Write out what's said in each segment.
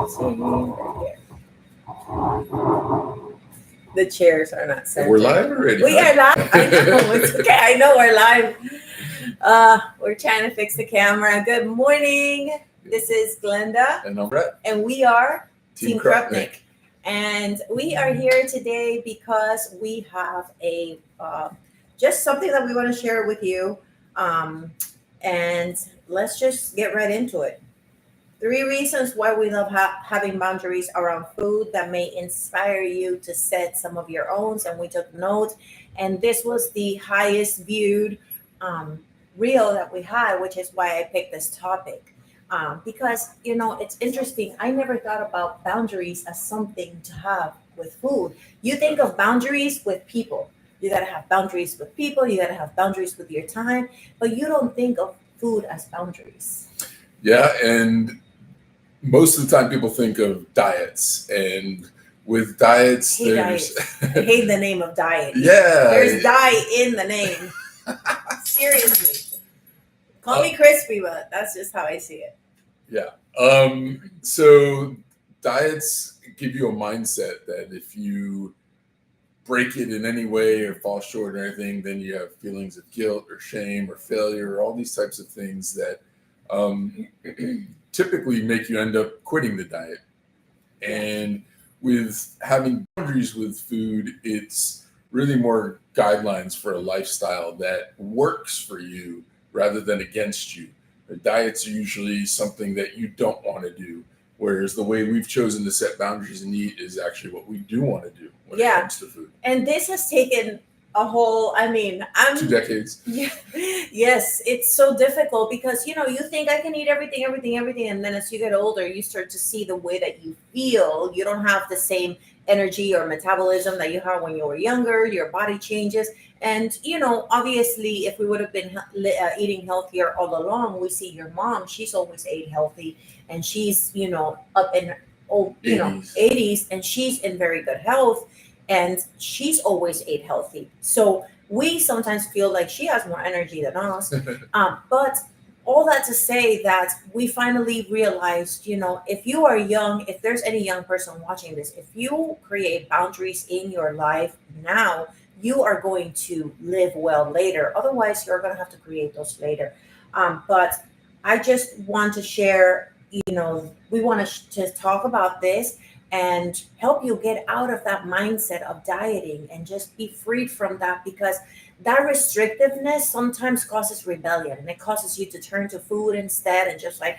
The chairs are not centered. We're live already. We are live. I know. It's okay. I know we're live. We're trying to fix the camera. Good morning. This is Glenda. And I'm Brett. And we are Team Krupnik. Krupnik. And we are here today because we have a just something that we want to share with you. And let's just get right into it. 3 reasons why we love having boundaries around food that may inspire you to set some of your own. And we took note. And this was the highest viewed reel that we had, which is why I picked this topic. Because, you know, it's interesting. I never thought about boundaries as something to have with food. You think of boundaries with people. You got to have boundaries with people. You got to have boundaries with your time. But you don't think of food as boundaries. Yeah, and most of the time people think of diets, and with diets, I hate the name of diet. Yeah. There's die in the name. Seriously. Call me crispy, but that's just how I see it. Yeah. So diets give you a mindset that if you break it in any way or fall short or anything, then you have feelings of guilt or shame or failure, or all these types of things that typically make you end up quitting the diet. And with having boundaries with food, it's really more guidelines for a lifestyle that works for you rather than against you. The diets are usually something that you don't want to do, whereas the way we've chosen to set boundaries and eat is actually what we do want to do when it comes to food. And this has taken a whole, 2 decades. Yeah, yes, it's so difficult because, you know, you think I can eat everything. And then as you get older, you start to see the way that you feel. You don't have the same energy or metabolism that you had when you were younger. Your body changes. And, you know, obviously, if we would have been eating healthier all along, we see your mom, she's always ate healthy. And she's, you know, up in, 80s, and she's in very good health. And she's always ate healthy. So we sometimes feel like she has more energy than us. But all that to say that we finally realized, you know, if you are young, if there's any young person watching this, if you create boundaries in your life now, you are going to live well later. Otherwise, you're going to have to create those later. But I just want to share, you know, we want to talk about this and help you get out of that mindset of dieting and just be freed from that, because that restrictiveness sometimes causes rebellion, and it causes you to turn to food instead and just like,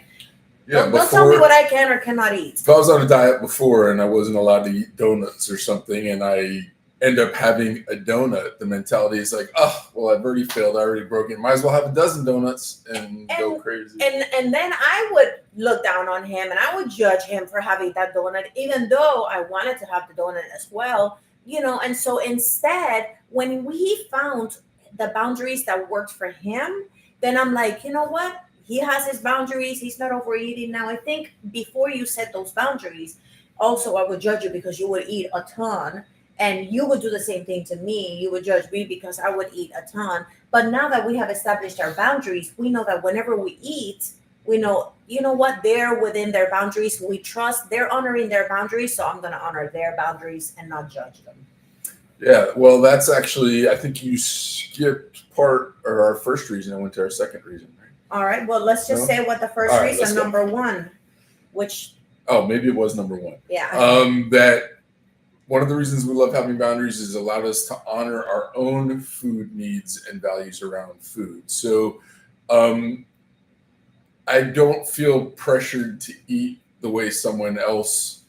don't tell me what I can or cannot eat. If I was on a diet before and I wasn't allowed to eat donuts or something, and I end up having a donut, the mentality is like, oh, well, I've already failed. I already broke it. Might as well have a dozen donuts and go crazy. And then I would look down on him and I would judge him for having that donut, even though I wanted to have the donut as well, you know. And so instead, when he found the boundaries that worked for him, then I'm like, you know what? He has his boundaries. He's not overeating. Now, I think before you set those boundaries, also, I would judge you because you would eat a ton. And you would do the same thing to me. You would judge me because I would eat a ton. But now that we have established our boundaries, we know that whenever we eat, we know, you know what, they're within their boundaries. We trust they're honoring their boundaries. So I'm going to honor their boundaries and not judge them. Yeah, well, that's actually, I think you skipped part or our first reason. I went to our second reason. Right? All right. Well, let's just say what the first reason, number one, which. Oh, maybe it was number one. Yeah. That. One of the reasons we love having boundaries is allowed us to honor our own food needs and values around food. So I don't feel pressured to eat the way someone else.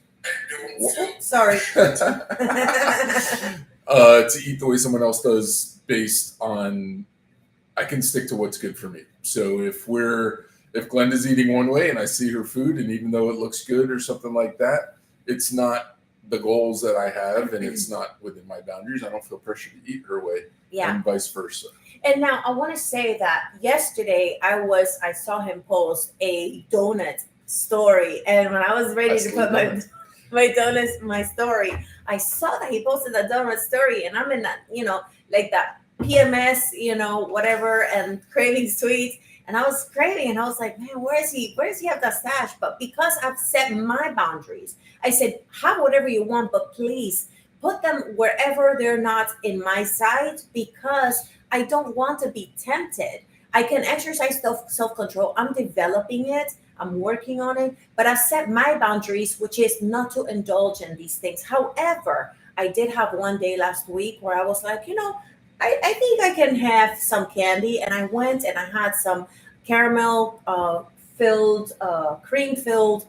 Sorry. To eat the way someone else does based on, I can stick to what's good for me. So if Glenda's eating one way and I see her food, and even though it looks good or something like that, it's not the goals that I have, and it's not within my boundaries. I don't feel pressure to eat her way, and vice versa. And now I want to say that yesterday I saw him post a donut story, and when I was ready to put my story, I saw that he posted a donut story, and I'm in that, you know, like that PMS, you know, whatever, and craving sweets. And I was craving, and I was like, man, where is he? Where does he have that stash? But because I've set my boundaries, I said, have whatever you want, but please put them wherever they're not in my sight, because I don't want to be tempted. I can exercise self control. I'm developing it. I'm working on it, but I set my boundaries, which is not to indulge in these things. However, I did have one day last week where I was like, I think I can have some candy. And I went and I had some caramel filled, cream filled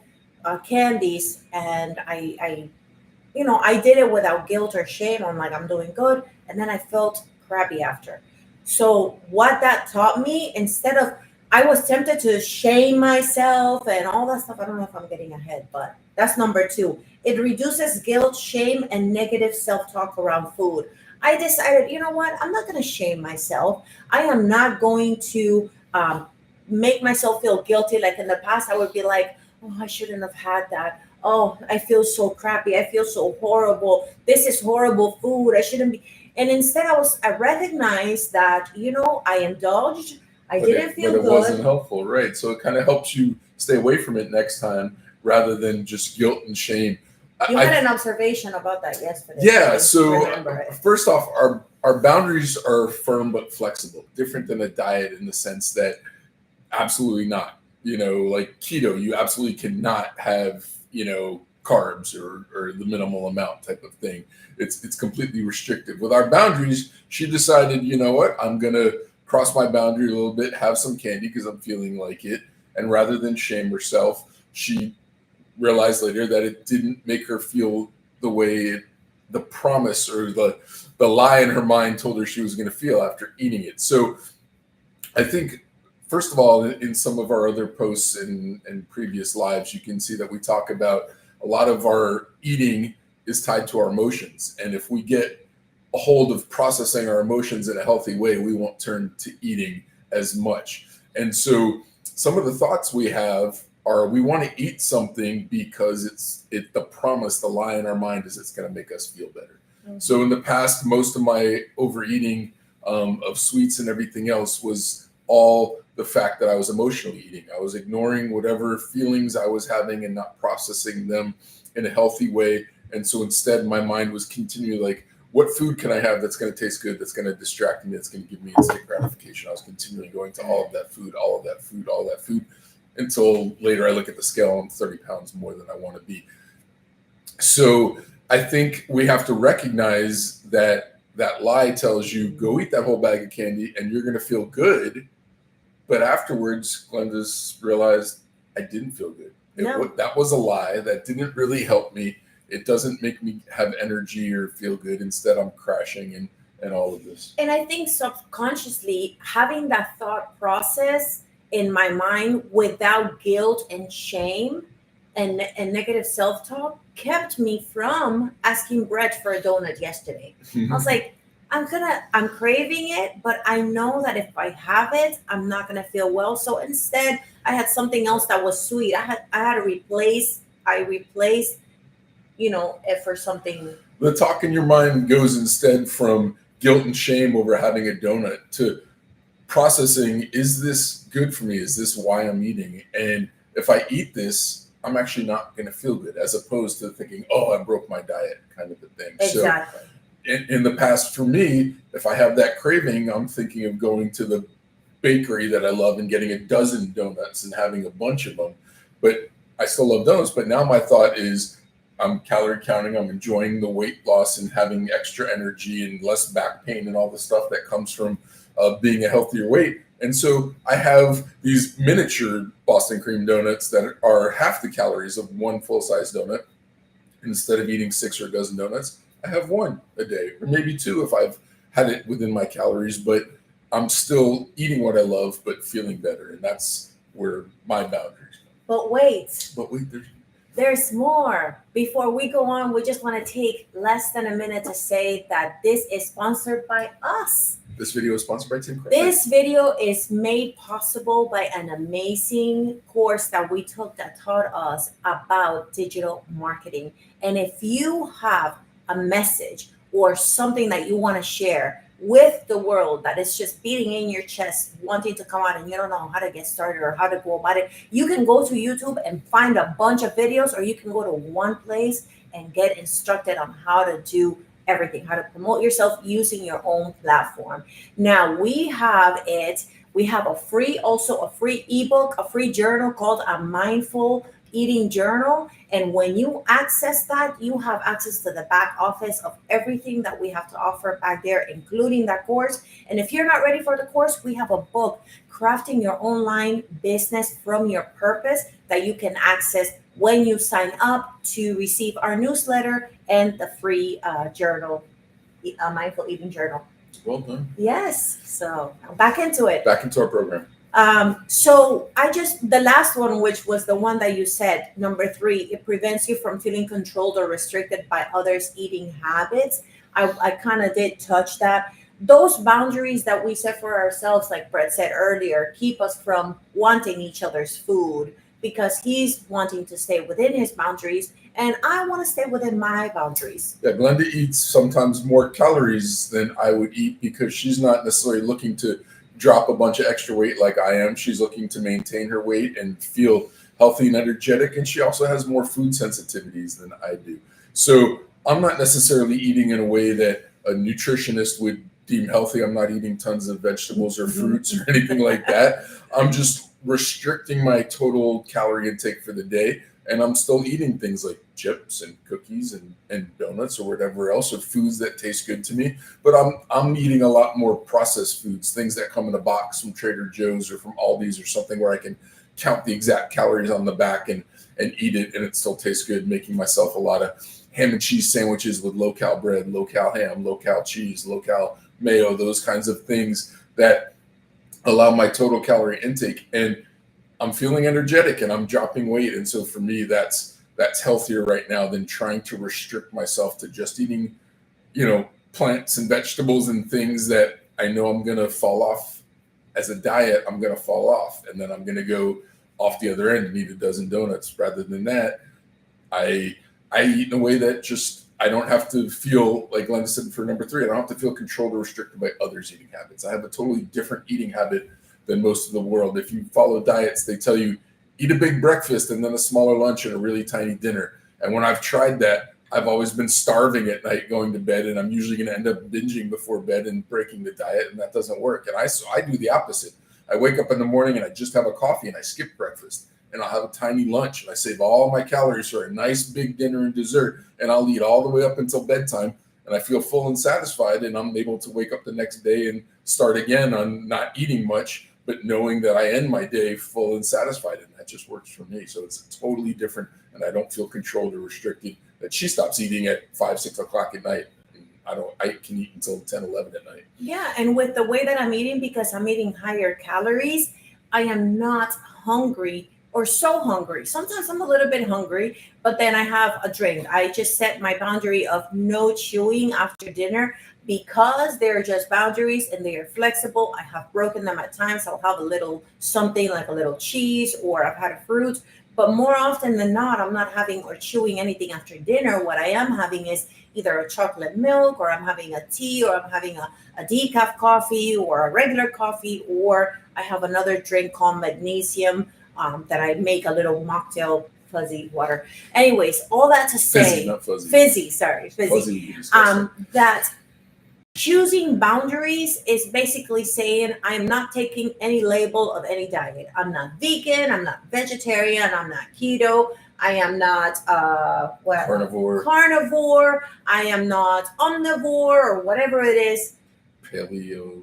candies. And I did it without guilt or shame. I'm like, I'm doing good. And then I felt crappy after. So, what that taught me, instead of, I was tempted to shame myself and all that stuff. I don't know if I'm getting ahead, but that's number two. It reduces guilt, shame, and negative self talk around food. I decided, you know what? I'm not going to shame myself. I am not going to make myself feel guilty. Like in the past, I would be like, oh, I shouldn't have had that. Oh, I feel so crappy. I feel so horrible. This is horrible food. I shouldn't be. And instead, I recognized that, I indulged. I didn't feel but it good. wasn't helpful, right? So it kind of helps you stay away from it next time rather than just guilt and shame. You had an observation about that yesterday. Yeah. I So remember it. first off, our boundaries are firm but flexible, different than a diet in the sense that absolutely not. Like keto, you absolutely cannot have carbs or the minimal amount type of thing. It's completely restrictive. With our boundaries, she decided, you know what, I'm gonna cross my boundary a little bit, have some candy because I'm feeling like it, and rather than shame herself, she realized later that it didn't make her feel the way the promise or the lie in her mind told her she was going to feel after eating it. So I think, first of all, in some of our other posts and previous lives, you can see that we talk about a lot of our eating is tied to our emotions. And if we get a hold of processing our emotions in a healthy way, we won't turn to eating as much. And so some of the thoughts we have are we want to eat something because the promise, the lie in our mind is it's going to make us feel better. Mm-hmm. So in the past, most of my overeating of sweets and everything else was all the fact that I was emotionally eating. I was ignoring whatever feelings I was having and not processing them in a healthy way. And so instead, my mind was continually like, what food can I have that's going to taste good, that's going to distract me, that's going to give me instant gratification? I was continually going to all of that food, until later I look at the scale, I'm 30 pounds more than I want to be. So I think we have to recognize that lie tells you, go eat that whole bag of candy and you're going to feel good. But afterwards, Glenda's realized I didn't feel good. That was a lie. That didn't really help me. It doesn't make me have energy or feel good. Instead, I'm crashing and all of this. And I think subconsciously having that thought process in my mind without guilt and shame and negative self-talk kept me from asking Brett for a donut yesterday. I was like, I'm craving it, but I know that if I have it, I'm not gonna feel well. So instead, I had something else that was sweet. I had to replace it for something. The talk in your mind goes instead from guilt and shame over having a donut to processing, is this good for me? Is this why I'm eating? And if I eat this, I'm actually not going to feel good, as opposed to thinking, oh, I broke my diet kind of a thing. Exactly. So in the past, for me, if I have that craving, I'm thinking of going to the bakery that I love and getting a dozen donuts and having a bunch of them. But I still love donuts. But now my thought is, I'm calorie counting, I'm enjoying the weight loss and having extra energy and less back pain and all the stuff that comes from being a healthier weight. And so I have these miniature Boston cream donuts that are half the calories of one full-size donut. Instead of eating 6 or a dozen donuts, I have one a day, or maybe 2 if I've had it within my calories, but I'm still eating what I love, but feeling better. And that's where my boundaries are. But wait, there's more. Before we go on, we just want to take less than a minute to say that this is sponsored by us. This video is sponsored by Tim Craig. This video is made possible by an amazing course that we took that taught us about digital marketing. And if you have a message or something that you want to share, with the world that is just beating in your chest, wanting to come out, and you don't know how to get started or how to go about it, you can go to YouTube and find a bunch of videos, or you can go to one place and get instructed on how to do everything, how to promote yourself using your own platform. Now we have also a free ebook, a free journal called a mindful eating journal. And when you access that, you have access to the back office of everything that we have to offer back there, including that course. And if you're not ready for the course, we have a book, Crafting Your Online Business from Your Purpose, that you can access when you sign up to receive our newsletter and the free journal, mindful eating journal. Well done. Yes. So back into it. Back into our program. So the last one, which was the one that you said, number 3, it prevents you from feeling controlled or restricted by others' eating habits. I kind of did touch that. Those boundaries that we set for ourselves, like Brett said earlier, keep us from wanting each other's food, because he's wanting to stay within his boundaries and I want to stay within my boundaries. Yeah, Glenda eats sometimes more calories than I would eat, because she's not necessarily looking to drop a bunch of extra weight like I am. She's looking to maintain her weight and feel healthy and energetic. And she also has more food sensitivities than I do. So I'm not necessarily eating in a way that a nutritionist would deem healthy. I'm not eating tons of vegetables or fruits or anything like that. I'm just restricting my total calorie intake for the day. And I'm still eating things like chips and cookies and donuts or whatever else, or foods that taste good to me. But I'm eating a lot more processed foods, things that come in a box from Trader Joe's or from Aldi's or something, where I can count the exact calories on the back and eat it, and it still tastes good. Making myself a lot of ham and cheese sandwiches with low-cal bread, low-cal ham, low-cal cheese, low-cal mayo, those kinds of things that allow my total calorie intake. And I'm feeling energetic and I'm dropping weight. And so for me, that's healthier right now than trying to restrict myself to just eating, plants and vegetables and things that I know I'm going to fall off as a diet. I'm going to fall off, and then I'm going to go off the other end and eat a dozen donuts. Rather than that, I eat in a way that just, I don't have to feel, like Glenda said for number 3, I don't have to feel controlled or restricted by others' eating habits. I have a totally different eating habit than most of the world. If you follow diets, they tell you eat a big breakfast and then a smaller lunch and a really tiny dinner. And when I've tried that, I've always been starving at night going to bed, and I'm usually going to end up binging before bed and breaking the diet, and that doesn't work. And I do the opposite. I wake up in the morning and I just have a coffee and I skip breakfast, and I'll have a tiny lunch, and I save all my calories for a nice big dinner and dessert, and I'll eat all the way up until bedtime, and I feel full and satisfied, and I'm able to wake up the next day and start again on not eating much, but knowing that I end my day full and satisfied, and that just works for me. So it's totally different, and I don't feel controlled or restricted. That she stops eating at 5, 6 o'clock at night. I can eat until 10, 11 at night. Yeah, and with the way that I'm eating, because I'm eating higher calories, I am not hungry or so hungry. Sometimes I'm a little bit hungry, but then I have a drink. I just set my boundary of no chewing after dinner, because they're just boundaries and they are flexible. I have broken them at times. I'll have a little something like a little cheese, or I've had a fruit, but more often than not, I'm not having or chewing anything after dinner. What I am having is either a chocolate milk, or I'm having a tea, or I'm having a decaf coffee, or a regular coffee, or I have another drink called magnesium that I make a little mocktail, fuzzy water. Anyways, all that to say, Fizzy, not fuzzy. Fizzy, sorry, fizzy. Fuzzy would be disgusting. That choosing boundaries is basically saying I'm not taking any label of any diet. I'm not vegan, I'm not vegetarian, I'm not keto, I am not carnivore, I am not omnivore, or whatever it is. Paleo.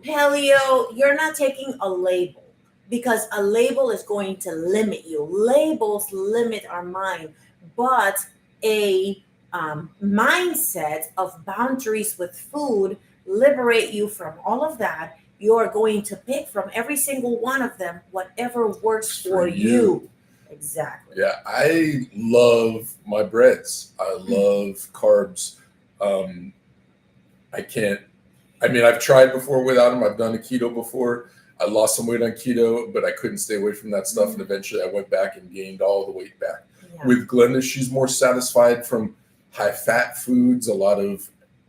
You're not taking a label, because a label is going to limit you. Labels limit our mind, but a mindset of boundaries with food liberate you from all of that. You're going to pick from every single one of them whatever works for you. Exactly. Yeah, I love my breads. I love carbs. I've tried before without them. I've done a keto before. I lost some weight on keto, but I couldn't stay away from that stuff. And eventually I went back and gained all the weight back. Yeah. With Glenda, she's more satisfied from high fat foods, a lot of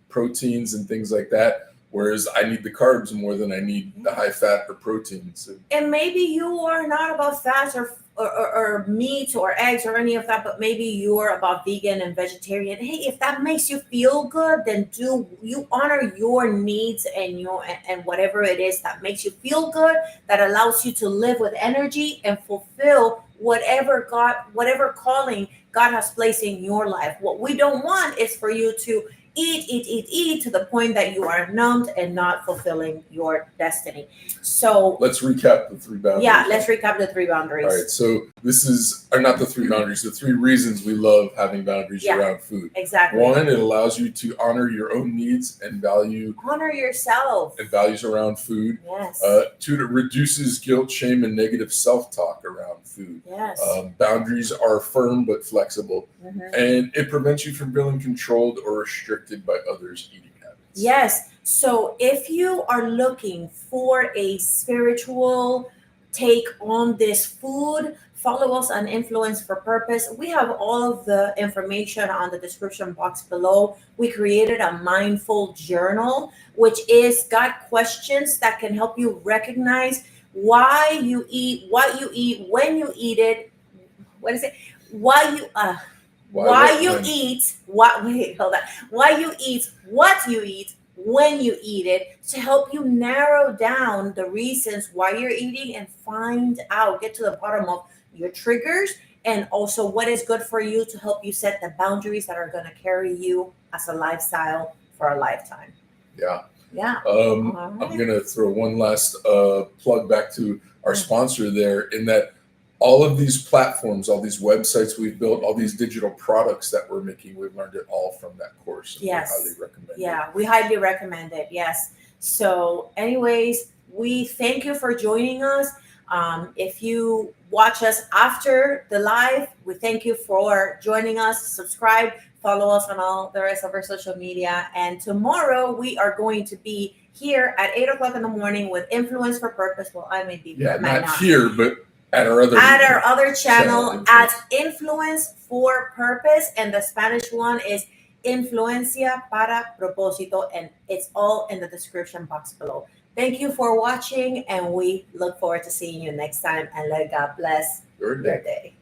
proteins and things like that. whereas I need the carbs more than I need the high fat or protein. So, and maybe you are not about fats or meat or eggs or any of that, but maybe you're about vegan and vegetarian. Hey, if that makes you feel good, then do you honor your needs and and whatever it is that makes you feel good, that allows you to live with energy and fulfill whatever calling God has placed in your life. What we don't want is for you to eat to the point that you are numbed and not fulfilling your destiny. So let's recap the 3 boundaries. yeah, let's recap the 3 boundaries. All right, so are not the 3 boundaries, the 3 reasons we love having boundaries around food. Exactly. 1, it allows you to honor your own needs and honor yourself and values around food. Yes. 2, it reduces guilt, shame, and negative self-talk around food. Yes. Boundaries are firm but flexible, and it prevents you from feeling controlled or restricted by others' eating habits. Yes. So if you are looking for a spiritual take on this food, follow us on Influence for Purpose. We have all of the information on the description box below. We created a mindful journal, which is got questions that can help you recognize why you eat, what you eat, when you eat it. What is it? Why you eat, what you eat, when you eat it, to help you narrow down the reasons why you're eating and get to the bottom of your triggers, and also what is good for you to help you set the boundaries that are going to carry you as a lifestyle for a lifetime. Yeah. Yeah. I'm going to throw one last plug back to our sponsor there, in that all of these platforms, all these websites we've built, all these digital products that we're making, we've learned it all from that course. Yes. We highly recommend it. Yeah, we highly recommend it. Yes. So anyways, we thank you for joining us. If you watch us after the live, we thank you for joining us. Subscribe, follow us on all the rest of our social media. And tomorrow we are going to be here at 8 o'clock in the morning with Influence for Purpose. Well, I may be. Yeah, not here, but at our other channel at Influence for Purpose, and the Spanish one is Influencia para Propósito, and it's all in the description box below. Thank you for watching, and we look forward to seeing you next time, and let God bless your day.